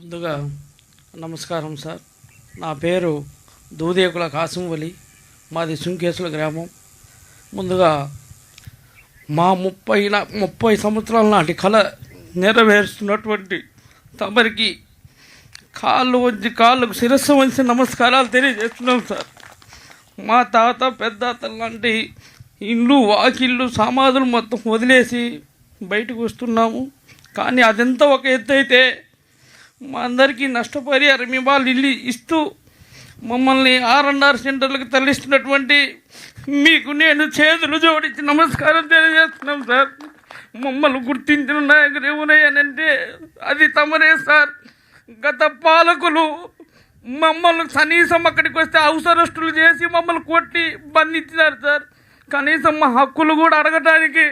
ముందుగా నమస్కారం సార్. నా పేరు దూదేకుల కాసింవలి, మాది సుంకేసుల గ్రామం. ముందుగా మా 30 సంవత్సరాల నాటి కళ నెరవేరుస్తున్నటువంటి తమరికి కాళ్ళకు శిరస్సు వంచి నమస్కారాలు తెలియజేస్తున్నాం సార్. మా తాత పెద్దాత లాంటి ఇల్లు వాకిళ్ళు సమాధులు మొత్తం వదిలేసి బయటకు వస్తున్నాము. కానీ అదంతా ఒక ఎత్తు అయితే మా అందరికీ నష్టపరిహారం ఇవాళ ఇల్లు ఇస్తూ మమ్మల్ని R&R సెంటర్లకు తరలిస్తున్నటువంటి మీకు నేను చేతులు జోడించి నమస్కారం తెలియజేస్తున్నాం సార్. మమ్మల్ని గుర్తించిన నాయకులు ఎవరయ్యానంటే అది తమరే సార్. గత పాలకులు మమ్మల్ని కనీసం అక్కడికి వస్తే అవసరస్తులు చేసి మమ్మల్ని కొట్టి బంధించినారు సార్. కనీసం మా హక్కులు కూడా అడగటానికి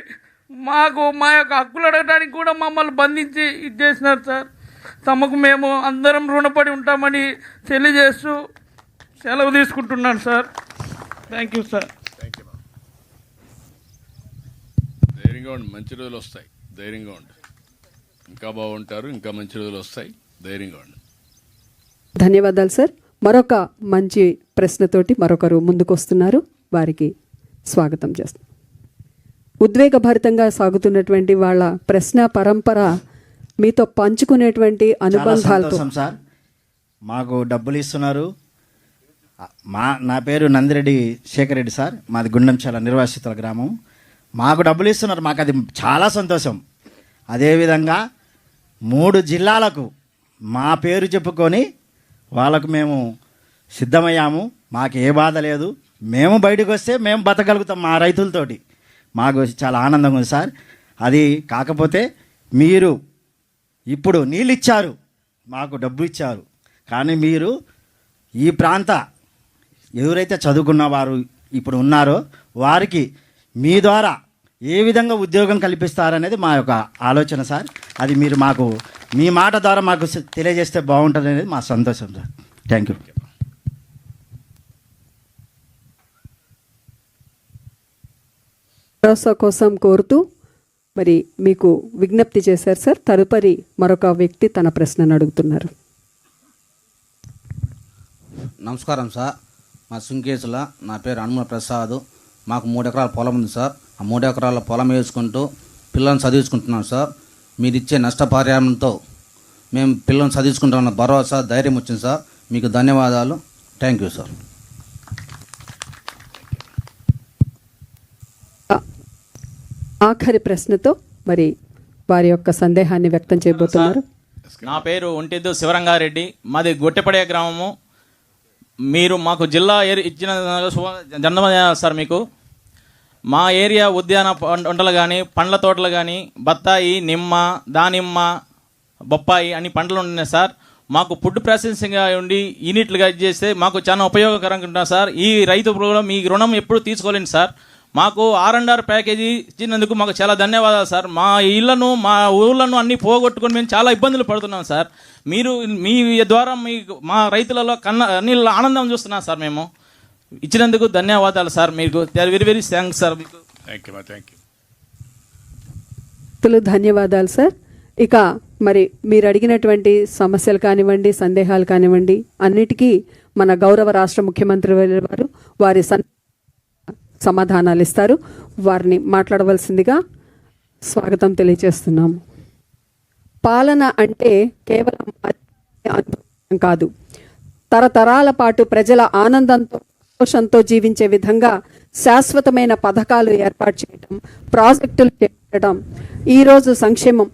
మా యొక్క హక్కులు అడగడానికి కూడా మమ్మల్ని బంధించి ఇది చేసినారు సార్. తమకు మేము అందరం రుణపడి ఉంటామని తెలియజేస్తూ సెలవు తీసుకుంటున్నాను సార్. Thank you sir. ధైర్యంగా ఉండి, మంచి రోజులు వస్తాయి. ధైర్యంగా ఉండి, ఇంకా బాగుంటారు. ఇంకా మంచి రోజులు వస్తాయి. ధైర్యంగా ఉండి. ధన్యవాదాలు సార్. మరొక మంచి ప్రశ్నతోటి మరొకరు ముందుకు వస్తున్నారు, వారికి స్వాగతం చేస్తాం. ఉద్వేగభరితంగా సాగుతున్నటువంటి వాళ్ళ ప్రశ్న పరంపర మీతో పంచుకునేటువంటి అనుబంధాలతో. సార్, మాకు డబ్బులు ఇస్తున్నారు. నా పేరు నందిరెడ్డి శేఖర్ రెడ్డి సార్. మాది గుండంచాల నిర్వాసితుల గ్రామం. మాకు డబ్బులు ఇస్తున్నారు, మాకు అది చాలా సంతోషం. అదేవిధంగా 3 జిల్లాలకు మా పేరు చెప్పుకొని వాళ్ళకు మేము సిద్ధమయ్యాము. మాకు ఏ బాధ లేదు. మేము బయటకు వస్తే మేము బతకగలుగుతాం మా రైతులతోటి. మాకు చాలా ఆనందంగా ఉంది సార్. అది కాకపోతే మీరు ఇప్పుడు నీళ్ళు ఇచ్చారు, మాకు డబ్బు ఇచ్చారు. కానీ మీరు ఈ ప్రాంత ఎవరైతే చదువుకున్న వారు ఇప్పుడు ఉన్నారో వారికి మీ ద్వారా ఏ విధంగా ఉద్యోగం కల్పిస్తారనేది మా యొక్క ఆలోచన సార్. అది మీరు మాకు మీ మాట ద్వారా మాకు తెలియజేస్తే బాగుంటుంది అనేది మా సంతోషం సార్. Thank you. భరోసా కోసం కోరుతూ మరి మీకు విజ్ఞప్తి చేశారు సార్. తదుపరి మరొక వ్యక్తి తన ప్రశ్నను అడుగుతున్నారు. నమస్కారం సార్. మా సుంకేసుల, నా పేరు హనుమ ప్రసాద్. మాకు 3 ఎకరాల పొలం ఉంది సార్. ఆ 3 ఎకరాల పొలం వేసుకుంటూ పిల్లల్ని చదివించుకుంటున్నాం సార్. మీరు ఇచ్చే నష్టపరిహారంతో మేము పిల్లల్ని చదివించుకుంటామన్న భరోసా, ధైర్యం వచ్చింది సార్. మీకు ధన్యవాదాలు. Thank you sir. ఆఖరి ప్రశ్నతో మరి వారి యొక్క సందేహాన్ని వ్యక్తం చేయబోతున్నారు. నా పేరు ఒంటిద్దు శివరంగారెడ్డి, మాది గొట్టెపడే గ్రామము. మీరు మాకు జిల్లా ఇచ్చిన జన్మదిన సార్. మీకు మా ఏరియా ఉద్యాన పంటలు కానీ, పండ్ల తోటలు కానీ, బత్తాయి, నిమ్మ, దానిమ్మ, బొప్పాయి అన్ని పంటలు ఉన్నాయి సార్. మాకు ఫుడ్ ప్రాసెసింగ్గా ఉండి యూనిట్లుగా చేస్తే మాకు చాలా ఉపయోగకరంగా ఉంటుంది సార్. ఈ రైతు కూడా మీ రుణం ఎప్పుడు తీసుకోలేను సార్. మాకు R&R ప్యాకేజీ ఇచ్చినందుకు మాకు చాలా ధన్యవాదాలు సార్. మా ఇళ్లను, మా ఊళ్ళను అన్నీ పోగొట్టుకొని మేము చాలా ఇబ్బందులు పడుతున్నాం సార్. మీరు మీ ద్వారా మా రైతులలో అన్ని ఆనందం చూస్తున్నాం సార్. మేము ఇచ్చినందుకు ధన్యవాదాలు సార్. మీకు వెరీ వెరీ థ్యాంక్స్ సార్. మీకు థ్యాంక్ యూ. ధన్యవాదాలు సార్. ఇక మరి మీరు అడిగినటువంటి సమస్యలు కానివ్వండి, సందేహాలు కానివ్వండి, అన్నిటికీ మన గౌరవ రాష్ట్ర ముఖ్యమంత్రి వారు వారి సమాధానాలు ఇస్తారు. వారిని మాట్లాడవలసిందిగా స్వాగతం తెలియజేస్తున్నాము. పాలన అంటే కేవలం అనుభవం కాదు, తరతరాల పాటు ప్రజల ఆనందంతో, సంతోషంతో జీవించే విధంగా శాశ్వతమైన పథకాలు ఏర్పాటు చేయడం, ప్రాజెక్టులు చేపట్టడం, ఈరోజు సంక్షేమం